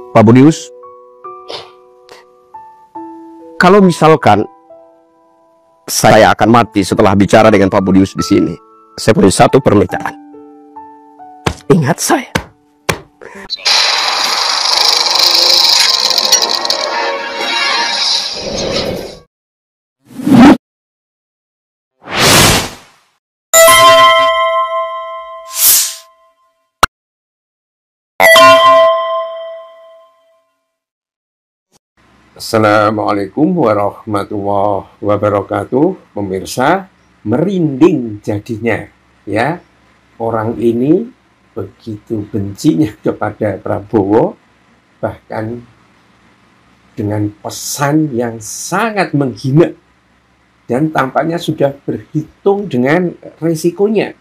Pak Budius, kalau misalkan saya akan mati setelah bicara dengan Pak Budius di sini, saya punya satu permintaan. Ingat saya. Assalamualaikum warahmatullahi wabarakatuh. Pemirsa, merinding jadinya ya. Orang ini begitu bencinya kepada Prabowo, bahkan dengan pesan yang sangat menghina, dan tampaknya sudah berhitung dengan resikonya.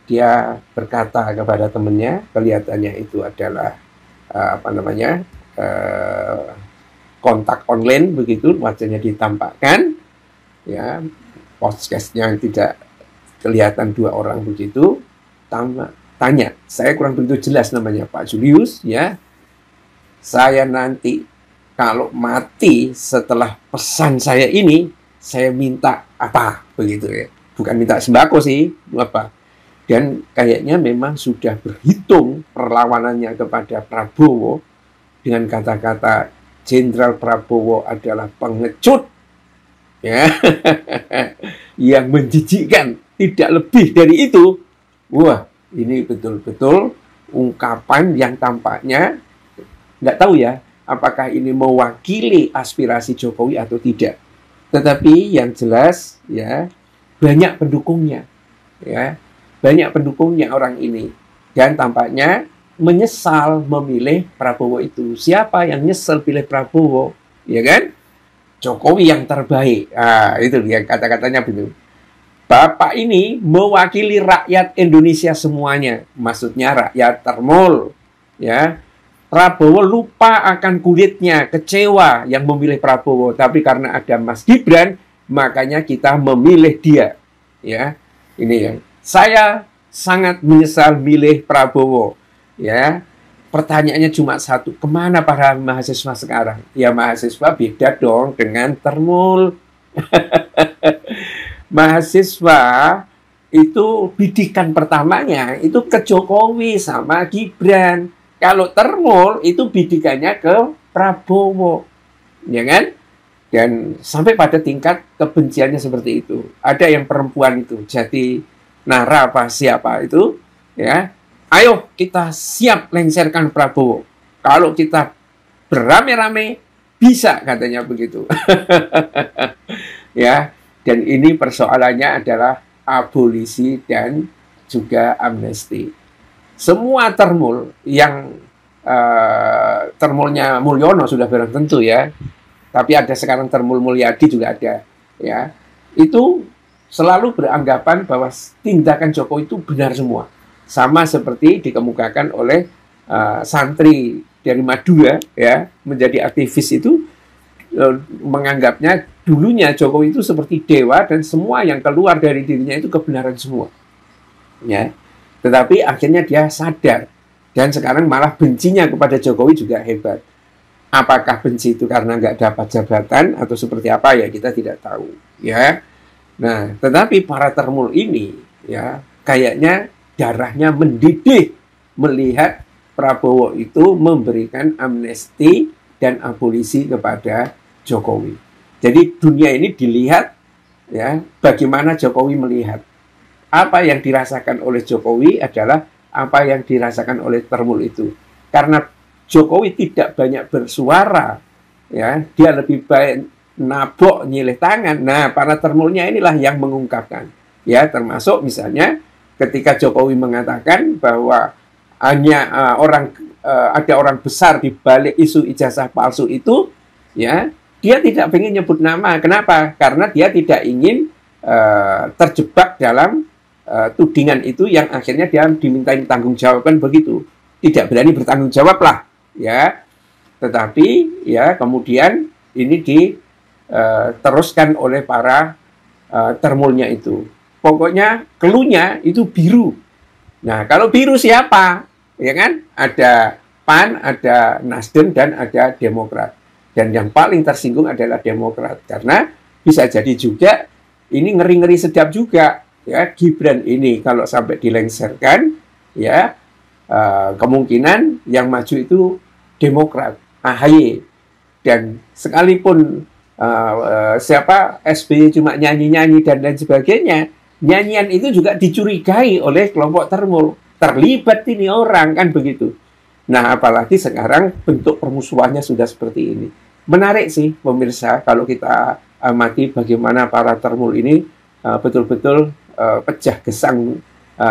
Dia berkata kepada temannya, kelihatannya itu adalah kontak online begitu, wajahnya ditampakkan, ya, podcastnya tidak kelihatan dua orang begitu. Tanya, saya kurang begitu jelas namanya Pak Julius, ya. Saya nanti kalau mati setelah pesan saya ini, saya minta apa begitu ya? Bukan minta sembako sih, apa? Dan kayaknya memang sudah berhitung perlawanannya kepada Prabowo dengan kata-kata Jenderal Prabowo adalah pengecut, ya, yang menjijikkan, tidak lebih dari itu. Wah, ini betul-betul ungkapan yang tampaknya nggak tahu ya, apakah ini mewakili aspirasi Jokowi atau tidak. Tetapi yang jelas, ya, banyak pendukungnya, ya, banyak pendukungnya orang ini, dan tampaknya menyesal memilih Prabowo itu. Siapa yang nyesel pilih Prabowo? Ya kan? Jokowi yang terbaik. Itu dia kata-katanya begitu. Bapak ini mewakili rakyat Indonesia semuanya. Maksudnya rakyat termul. Ya. Prabowo lupa akan kulitnya, kecewa yang memilih Prabowo. Tapi karena ada Mas Gibran, makanya kita memilih dia. Ya. Ini ya. Saya sangat menyesal milih Prabowo. Ya, pertanyaannya cuma satu, kemana para mahasiswa sekarang? Ya, mahasiswa beda dong dengan termul. Mahasiswa itu bidikan pertamanya itu ke Jokowi sama Gibran. Kalau termul itu bidikannya ke Prabowo, ya kan? Dan sampai pada tingkat kebenciannya seperti itu. Ada yang perempuan itu, Jati Nara apa siapa itu, ya. Ayo kita siap lengserkan Prabowo. Kalau kita beramai-ramai bisa, katanya begitu. Ya, dan ini persoalannya adalah abolisi dan juga amnesti. Semua termul yang termulnya Mulyono sudah barang tentu ya. Tapi ada sekarang termul Mulyadi juga ada, ya. Itu selalu beranggapan bahwa tindakan Jokowi itu benar semua. Sama seperti dikemukakan oleh santri dari Madura, ya, menjadi aktivis itu, menganggapnya dulunya Jokowi itu seperti dewa dan semua yang keluar dari dirinya itu kebenaran semua, ya. Tetapi akhirnya dia sadar dan sekarang malah bencinya kepada Jokowi juga hebat. Apakah benci itu karena nggak dapat jabatan atau seperti apa, ya kita tidak tahu, ya. Nah, tetapi para termul ini, ya, kayaknya darahnya mendidih melihat Prabowo itu memberikan amnesti dan abolisi kepada Jokowi. Jadi dunia ini dilihat, ya, bagaimana Jokowi melihat. Apa yang dirasakan oleh Jokowi adalah apa yang dirasakan oleh termul itu. Karena Jokowi tidak banyak bersuara, ya, dia lebih baik nabok nyilih tangan. Nah, para termulnya inilah yang mengungkapkan, ya, termasuk misalnya ketika Jokowi mengatakan bahwa hanya ada orang besar di balik isu ijazah palsu itu, ya, dia tidak ingin nyebut nama. Kenapa? Karena dia tidak ingin terjebak dalam tudingan itu yang akhirnya dia dimintain tanggung jawaban begitu. Tidak berani bertanggung jawab lah, ya. Tetapi ya kemudian ini diteruskan oleh para termulnya itu. Pokoknya clue-nya itu biru. Nah, kalau biru siapa? Ya kan? Ada PAN, ada Nasdem, dan ada Demokrat. Dan yang paling tersinggung adalah Demokrat. Karena bisa jadi juga ini ngeri-ngeri sedap juga. Ya, Gibran ini kalau sampai dilengsarkan, ya kemungkinan yang maju itu Demokrat, AHY. Dan sekalipun siapa SBY cuma nyanyi-nyanyi dan lain sebagainya, nyanyian itu juga dicurigai oleh kelompok termul. Terlibat ini orang, kan begitu. Nah, apalagi sekarang bentuk permusuhannya sudah seperti ini. Menarik sih, pemirsa, kalau kita amati bagaimana para termul ini betul-betul pecah gesang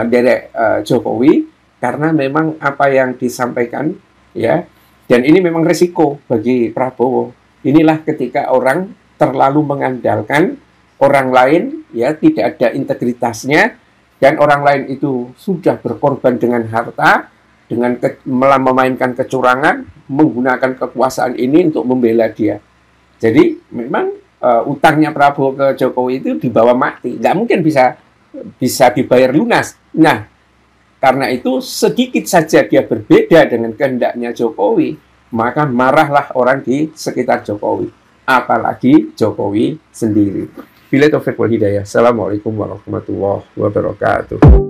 derek Jokowi, karena memang apa yang disampaikan, ya, dan ini memang resiko bagi Prabowo. Inilah ketika orang terlalu mengandalkan orang lain, ya, tidak ada integritasnya, dan orang lain itu sudah berkorban dengan harta, dengan memainkan kecurangan, menggunakan kekuasaan ini untuk membela dia. Jadi memang utangnya Prabowo ke Jokowi itu dibawa mati, nggak mungkin bisa dibayar lunas. Nah, karena itu sedikit saja dia berbeda dengan kehendaknya Jokowi, maka marahlah orang di sekitar Jokowi, apalagi Jokowi sendiri. Billahi taufiq wal hidayah. Assalamualaikum warahmatullahi wabarakatuh.